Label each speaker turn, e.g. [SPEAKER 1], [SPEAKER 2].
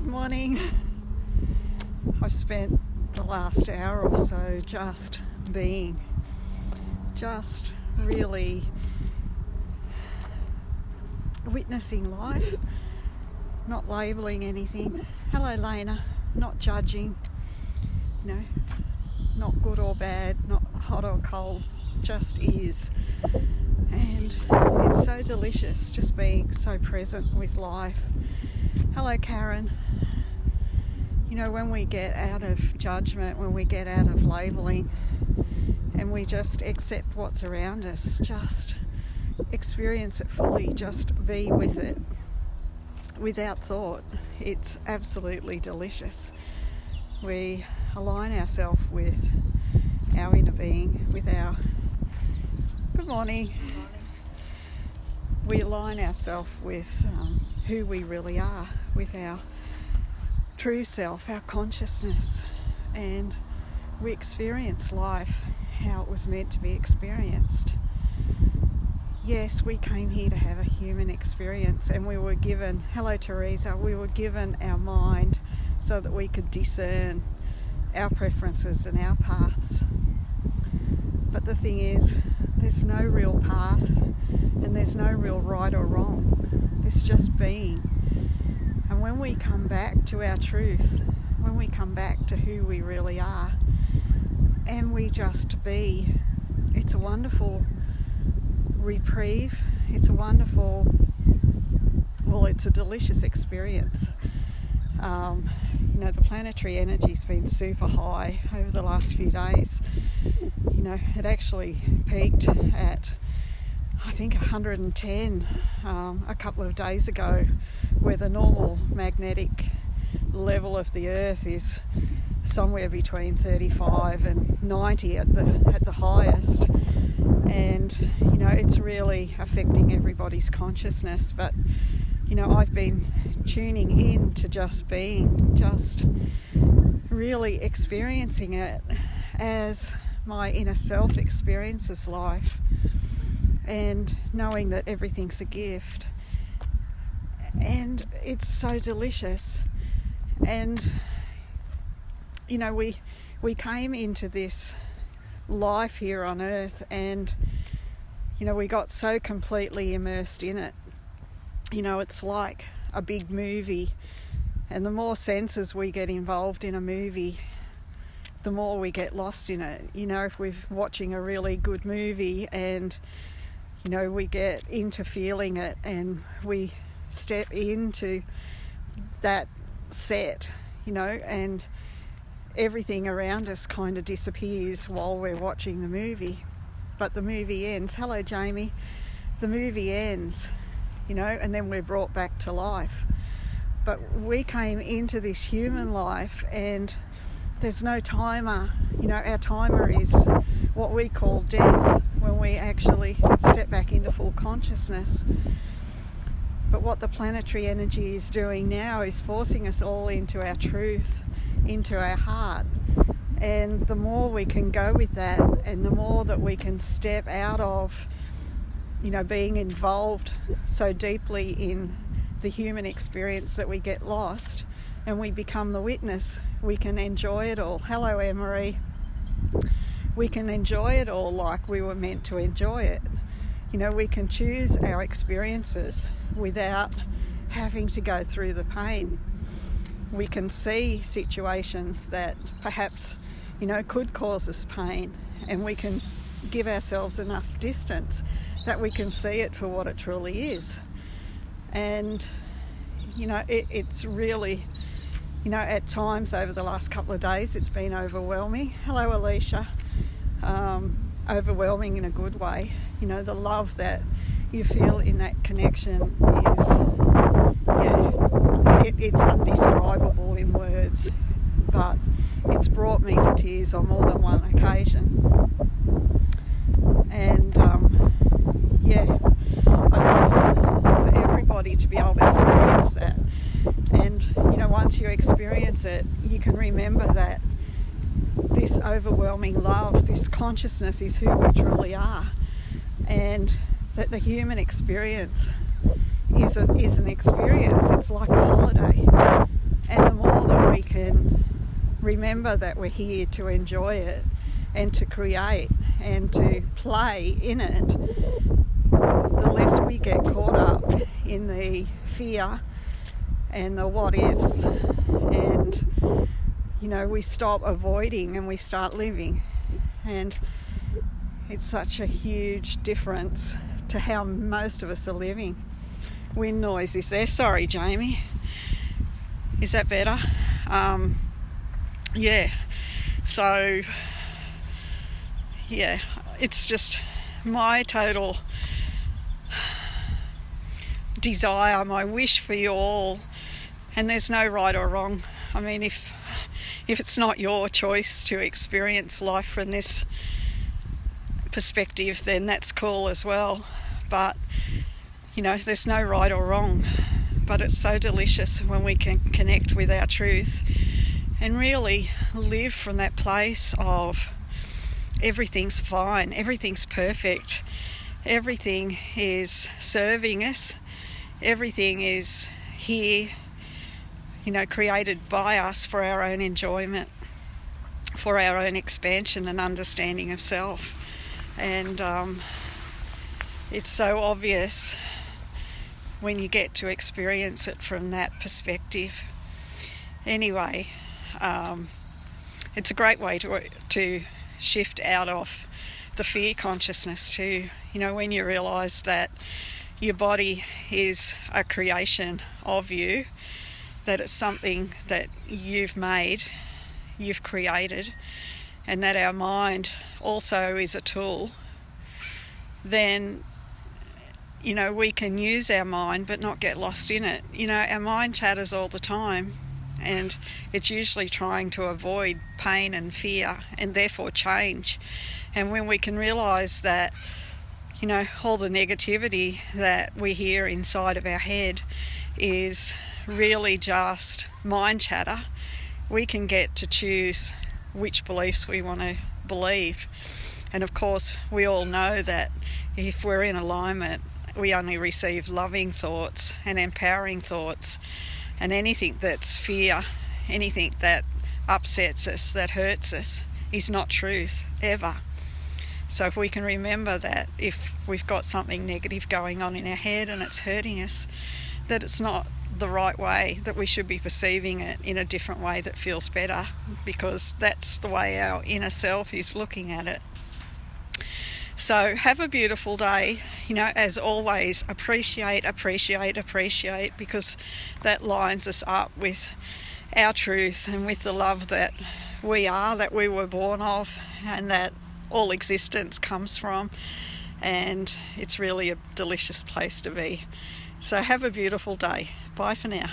[SPEAKER 1] Good morning. I've spent the last hour or so just being, just really witnessing life, not labelling anything. Hello, Lena. Not judging, not good or bad, not hot or cold, just is. And it's so delicious just being so present with life. Hello, Karen. When we get out of judgment, when we get out of labelling and we just accept what's around us, just experience it fully, just be with it without thought, it's absolutely delicious. We align ourselves with our inner being, with our... Good morning. We align ourselves with who we really are, with our true self, our consciousness, and we experience life how it was meant to be experienced. Yes, we came here to have a human experience, and we were given, hello Teresa, we were given our mind so that we could discern our preferences and our paths. But the thing is, there's no real path and there's no real right or wrong. It's just being. And when we come back to our truth, when we come back to who we really are, and we just be, it's a wonderful reprieve. It's a wonderful, it's a delicious experience. The planetary energy's been super high over the last few days. It actually peaked at, I think, 110 a couple of days ago, where the normal magnetic level of the Earth is somewhere between 35 and 90 at the highest. And it's really affecting everybody's consciousness. But I've been tuning in to just being, just really experiencing it as my inner self experiences life, and knowing that everything's a gift, and it's so delicious. And we came into this life here on earth, and we got so completely immersed in it. It's like a big movie, and the more senses we get involved in a movie, the more we get lost in it. If we're watching a really good movie and we get into feeling it, and we step into that set, and everything around us kind of disappears while we're watching the movie. But the movie ends. Hello, Jamie. The movie ends, and then we're brought back to life. But we came into this human life, and there's no timer. Our timer is what we call death, when we actually step back into full consciousness. But what the planetary energy is doing now is forcing us all into our truth, into our heart. And the more we can go with that, and the more that we can step out of being involved so deeply in the human experience that we get lost, and we become the witness, we can enjoy it all. Hello, Emery. We can enjoy it all like we were meant to enjoy it. We can choose our experiences without having to go through the pain. We can see situations that perhaps, could cause us pain, and we can give ourselves enough distance that we can see it for what it truly is. And, it's really, at times over the last couple of days, it's been overwhelming. Hello, Alicia. Overwhelming in a good way. The love that you feel in that connection is, it's undescribable in words, but it's brought me to tears on more than one occasion. And I'd love for everybody to be able to experience that. And once you experience it, you can remember that this overwhelming love, this consciousness, is who we truly are, and that the human experience is an experience. It's like a holiday, and remember that we're here to enjoy it and to create and to play in it, the less we get caught up in the fear and the what ifs, and we stop avoiding and we start living. And it's such a huge difference to how most of us are living. Wind noise is there. Sorry, Jamie. Is that better? So it's just my total desire, my wish for you all, and there's no right or wrong. I mean, if it's not your choice to experience life from this perspective, then that's cool as well. But there's no right or wrong. But it's so delicious when we can connect with our truth and really live from that place of everything's fine, everything's perfect, everything is serving us, everything is here, created by us for our own enjoyment, for our own expansion and understanding of self. And it's so obvious when you get to experience it from that perspective. Anyway, it's a great way to shift out of the fear consciousness to, when you realise that your body is a creation of you, that it's something that you've made, you've created, and that our mind also is a tool, then we can use our mind but not get lost in it. Our mind chatters all the time, and it's usually trying to avoid pain and fear and therefore change. And when we can realise that all the negativity that we hear inside of our head is really just mind chatter, we can get to choose which beliefs we want to believe. And of course, we all know that if we're in alignment, we only receive loving thoughts and empowering thoughts, and anything that's fear, anything that upsets us, that hurts us, is not truth, ever. So if we can remember that if we've got something negative going on in our head and it's hurting us, that it's not the right way, that we should be perceiving it in a different way that feels better, because that's the way our inner self is looking at it. So have a beautiful day. As always, appreciate, because that lines us up with our truth and with the love that we are, that we were born of, and that all existence comes from. And it's really a delicious place to be. So have a beautiful day. Bye for now.